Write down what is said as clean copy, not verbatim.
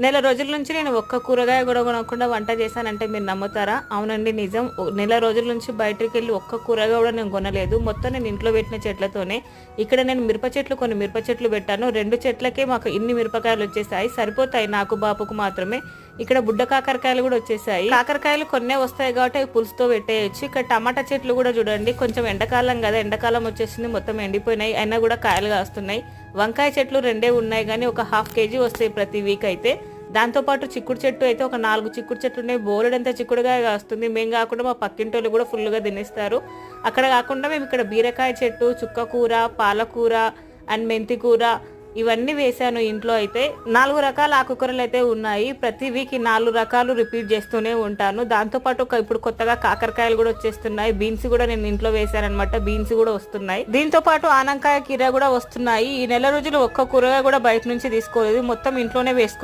నెల రోజుల నుంచి నేను ఒక్క కూరగాయ కూడా కొనకుండా వంట చేశానంటే మీరు నమ్ముతారా? అవునండి నిజం. నెల రోజుల నుంచి బయటికెళ్ళి ఒక్క కూరగాయ కూడా నేను కొనలేదు. మొత్తం నేను ఇంట్లో పెట్టిన చెట్లతోనే. ఇక్కడ నేను కొన్ని మిరప చెట్లు పెట్టాను. 2 చెట్లకే మాకు ఇన్ని మిరపకాయలు వచ్చేసాయి. సరిపోతాయి నాకు, బాపుకు మాత్రమే. ఇక్కడ బుడ్డ కాకరకాయలు కూడా వచ్చేసాయి. కాకరకాయలు కొన్నే వస్తాయి కాబట్టి అవి పులుసుతో పెట్టేయచ్చు. ఇక్కడ టమాటా చెట్లు కూడా చూడండి, కొంచెం ఎండాకాలం కదా, ఎండాకాలం వచ్చేసింది, మొత్తం ఎండిపోయినాయి, అయినా కూడా కాయలు కాస్తున్నాయి. వంకాయ చెట్లు 2 ఉన్నాయి కానీ ఒక 1/2 kg వస్తాయి ప్రతి వీక్ అయితే. దాంతోపాటు చిక్కుడు చెట్టు అయితే ఒక 4 చిక్కుడు చెట్లు ఉన్నాయి. బోలెడంత చిక్కుడుగా కాస్తుంది. మేము కాకుండా మా పక్కింటోళ్ళు కూడా ఫుల్గా తినేస్తారు. అక్కడ కాకుండా మేము ఇక్కడ బీరకాయ చెట్టు, చుక్కకూర, పాలకూర అండ్ మెంతి కూర ఇవన్నీ వేసాను. ఇంట్లో అయితే 4 రకాల ఆకుకూరలు అయితే ఉన్నాయి. ప్రతి వీక్ 4 రకాలు రిపీట్ చేస్తూనే ఉంటాను. దాంతోపాటు ఇప్పుడు కొత్తగా కాకరకాయలు కూడా వచ్చేస్తున్నాయి. బీన్స్ కూడా నేను ఇంట్లో వేసాను అనమాట. బీన్స్ కూడా వస్తున్నాయి. దీంతో పాటు ఆనంకాయ కీర కూడా వస్తున్నాయి. ఈ నెల రోజులు ఒక్క కూరగాయ కూడా బయట నుంచి తీసుకోలేదు, మొత్తం ఇంట్లోనే వేసుకున్నాను.